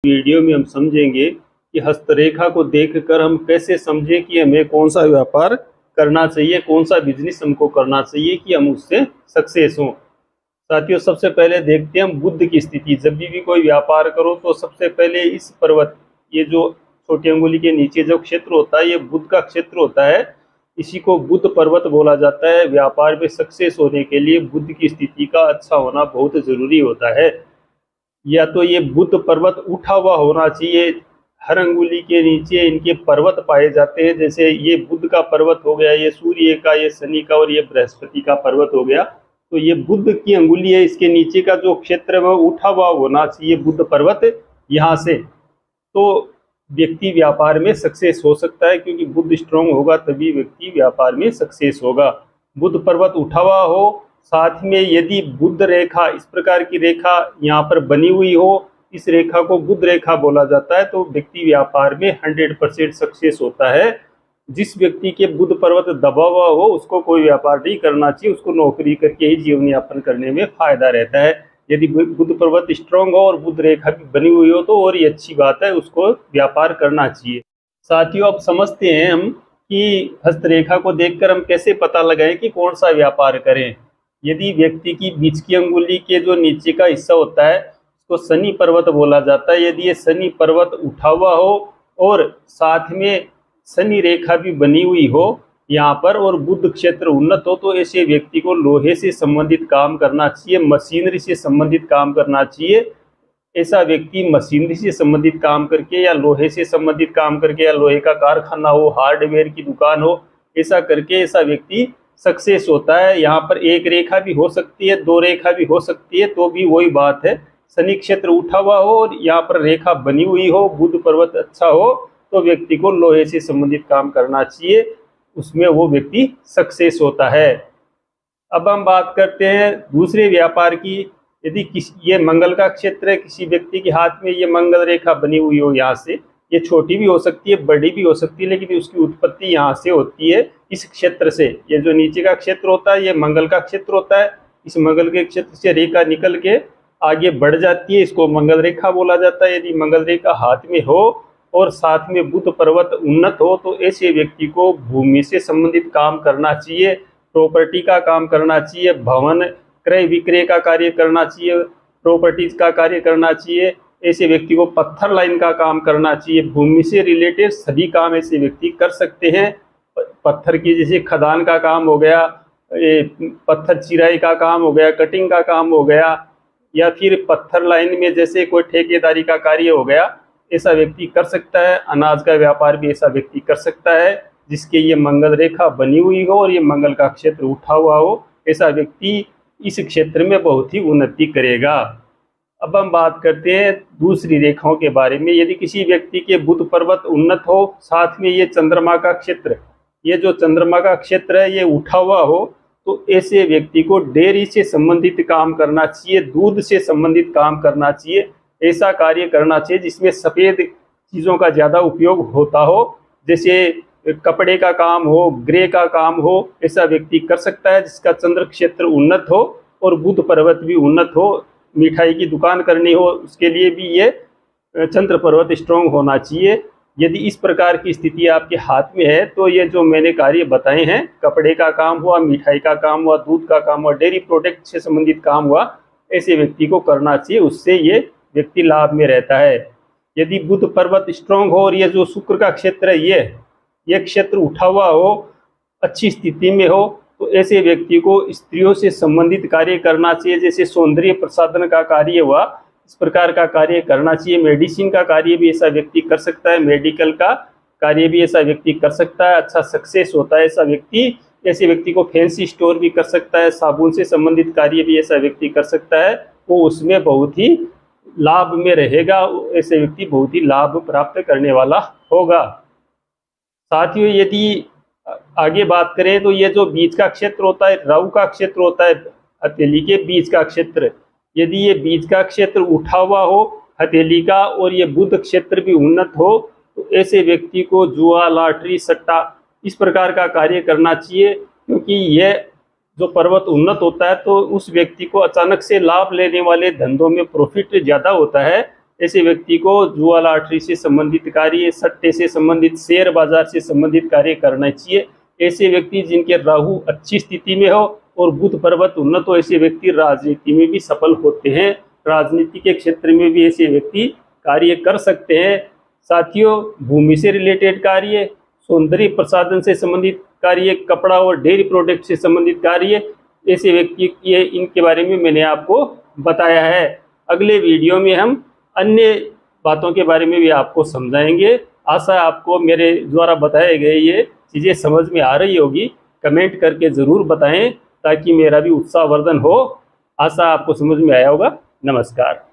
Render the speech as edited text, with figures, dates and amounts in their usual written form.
Video में हम समझेंगे कि हस्तरेखा को देखकर हम कैसे समझें कि हमें कौन सा व्यापार करना चाहिए, कौन सा बिजनेस हमको करना चाहिए कि हम उससे सक्सेस हों। साथियों, सबसे पहले देखते हैं हम बुध की स्थिति। जब भी कोई व्यापार करो तो सबसे पहले इस पर्वत, ये जो छोटी अंगुली के नीचे जो क्षेत्र होता है, ये बुध का क्षेत्र होता है। इसी को बुध पर्वत बोला जाता है। व्यापार में सक्सेस होने के लिए बुध की स्थिति का अच्छा होना बहुत जरूरी होता है। या तो ये बुध पर्वत उठा हुआ होना चाहिए। हर अंगुली के नीचे इनके पर्वत पाए जाते हैं। जैसे ये बुध का पर्वत हो गया, ये सूर्य का, ये शनि का और ये बृहस्पति का पर्वत हो गया। तो ये बुध की अंगुली है, इसके नीचे का जो क्षेत्र है वो उठा हुआ होना चाहिए बुध पर्वत यहाँ से। तो व्यक्ति व्यापार में सक्सेस हो सकता है, क्योंकि बुध स्ट्रांग होगा तभी व्यक्ति व्यापार में सक्सेस होगा। बुध पर्वत उठा हुआ हो, साथ में यदि बुध रेखा, इस प्रकार की रेखा यहाँ पर बनी हुई हो, इस रेखा को बुध रेखा बोला जाता है, तो व्यक्ति व्यापार में 100% सक्सेस होता है। जिस व्यक्ति के बुध पर्वत दबा हुआ हो उसको कोई व्यापार नहीं करना चाहिए, उसको नौकरी करके ही जीवन यापन करने में फायदा रहता है। यदि बुध पर्वत स्ट्रांग हो और बुध रेखा भी बनी हुई हो तो और ये अच्छी बात है, उसको व्यापार करना चाहिए। साथियों, अब समझते हैं हम कि हस्तरेखा को देखकर हम कैसे पता लगाएं कि कौन सा व्यापार करें। यदि व्यक्ति की बीच की अंगुली के जो नीचे का हिस्सा होता है उसको शनि पर्वत बोला जाता है। यदि ये शनि पर्वत उठा हुआ हो और साथ में शनि रेखा भी बनी हुई हो यहाँ पर और बुध क्षेत्र उन्नत हो, तो ऐसे व्यक्ति को लोहे से संबंधित काम करना चाहिए, मशीनरी से संबंधित काम करना चाहिए। ऐसा व्यक्ति मशीनरी से संबंधित काम करके या लोहे से संबंधित काम करके, या लोहे का कारखाना हो, हार्डवेयर की दुकान हो, ऐसा करके ऐसा व्यक्ति सक्सेस होता है। यहाँ पर एक रेखा भी हो सकती है, दो रेखा भी हो सकती है, तो भी वही बात है। शनि क्षेत्र उठा हुआ हो और यहाँ पर रेखा बनी हुई हो, बुध पर्वत अच्छा हो, तो व्यक्ति को लोहे से संबंधित काम करना चाहिए, उसमें वो व्यक्ति सक्सेस होता है। अब हम बात करते हैं दूसरे व्यापार की। यदि ये मंगल का क्षेत्र है, किसी व्यक्ति के हाथ में ये मंगल रेखा बनी हुई हो, यहाँ से, ये छोटी भी हो सकती है, बड़ी भी हो सकती है, लेकिन उसकी उत्पत्ति यहाँ से होती है, इस क्षेत्र से। ये जो नीचे का क्षेत्र होता है ये मंगल का क्षेत्र होता है। इस मंगल के क्षेत्र से रेखा निकल के आगे बढ़ जाती है, इसको मंगल रेखा बोला जाता है। यदि मंगल रेखा हाथ में हो और साथ में बुध पर्वत उन्नत हो, तो ऐसे व्यक्ति को भूमि से संबंधित काम करना चाहिए, प्रॉपर्टी का काम करना चाहिए, भवन क्रय विक्रय का कार्य करना चाहिए, प्रॉपर्टीज का कार्य करना चाहिए। ऐसे व्यक्ति को पत्थर लाइन का काम करना चाहिए। भूमि से रिलेटेड सभी काम ऐसे व्यक्ति कर सकते हैं। पत्थर की जैसे खदान का काम हो गया, पत्थर चिराई का काम हो गया, कटिंग का काम हो गया, या फिर पत्थर लाइन में जैसे कोई ठेकेदारी का कार्य हो गया, ऐसा व्यक्ति कर सकता है। अनाज का व्यापार भी ऐसा व्यक्ति कर सकता है जिसके ये मंगल रेखा बनी हुई हो और ये मंगल का क्षेत्र उठा हुआ हो। ऐसा व्यक्ति इस क्षेत्र में बहुत ही उन्नति करेगा। अब हम बात करते हैं दूसरी रेखाओं के बारे में। यदि किसी व्यक्ति के बुध पर्वत उन्नत हो, साथ में ये चंद्रमा का क्षेत्र, ये जो चंद्रमा का क्षेत्र है ये उठा हुआ हो, तो ऐसे व्यक्ति को डेयरी से संबंधित काम करना चाहिए, दूध से संबंधित काम करना चाहिए। ऐसा कार्य करना चाहिए जिसमें सफ़ेद चीज़ों का ज़्यादा उपयोग होता हो, जैसे कपड़े का काम हो, ग्रे का काम हो, ऐसा व्यक्ति कर सकता है जिसका चंद्र क्षेत्र उन्नत हो और बुध पर्वत भी उन्नत हो। मिठाई की दुकान करनी हो उसके लिए भी ये चंद्र पर्वत स्ट्रांग होना चाहिए। यदि इस प्रकार की स्थिति आपके हाथ में है तो ये जो मैंने कार्य बताए हैं, कपड़े का काम हुआ, मिठाई का काम हुआ, दूध का काम हुआ, डेयरी प्रोडक्ट से संबंधित काम हुआ, ऐसे व्यक्ति को करना चाहिए, उससे ये व्यक्ति लाभ में रहता है। यदि बुध पर्वत स्ट्रांग हो और ये जो शुक्र का क्षेत्र है ये क्षेत्र उठा हुआ हो, अच्छी स्थिति में हो, तो ऐसे व्यक्ति को स्त्रियों से संबंधित कार्य करना चाहिए। जैसे सौंदर्य प्रसाधन का कार्य हुआ, इस प्रकार का कार्य करना चाहिए। मेडिसिन का कार्य भी ऐसा व्यक्ति कर सकता है, मेडिकल का कार्य भी ऐसा व्यक्ति कर सकता है, अच्छा सक्सेस होता है ऐसा व्यक्ति। ऐसे व्यक्ति को फैंसी स्टोर भी कर सकता है, साबुन से संबंधित कार्य भी ऐसा व्यक्ति कर सकता है, वो उसमें बहुत ही लाभ में रहेगा, ऐसे व्यक्ति बहुत ही लाभ प्राप्त करने वाला होगा। साथियों, यदि आगे बात करें तो ये जो बीच का क्षेत्र होता है, राहु का क्षेत्र होता है, हथेली के बीच का क्षेत्र, यदि ये बीच का क्षेत्र उठा हुआ हो हथेली का और ये बुध क्षेत्र भी उन्नत हो, तो ऐसे व्यक्ति को जुआ, लॉटरी, सट्टा इस प्रकार का कार्य करना चाहिए। क्योंकि ये जो पर्वत उन्नत होता है तो उस व्यक्ति को अचानक से लाभ लेने वाले धंधों में प्रॉफिट ज़्यादा होता है। ऐसे व्यक्ति को जुआ लॉटरी से संबंधित कार्य, सट्टे से संबंधित, शेयर बाजार से संबंधित कार्य करना चाहिए। ऐसे व्यक्ति जिनके राहु अच्छी स्थिति में हो और बुध पर्वत उन्नत हो, ऐसे व्यक्ति राजनीति में भी सफल होते हैं। राजनीति के क्षेत्र में भी ऐसे व्यक्ति कार्य कर सकते हैं। साथियों, भूमि से रिलेटेड कार्य, सौंदर्य प्रसाधन से संबंधित कार्य, कपड़ा और डेयरी प्रोडक्ट से संबंधित कार्य, ऐसे व्यक्ति ये इनके बारे में मैंने आपको बताया है। अगले वीडियो में हम अन्य बातों के बारे में भी आपको समझाएंगे। आशा आपको मेरे द्वारा बताए गए ये चीज़ें समझ में आ रही होगी। कमेंट करके ज़रूर बताएं ताकि मेरा भी उत्साहवर्धन हो। आशा आपको समझ में आया होगा। नमस्कार।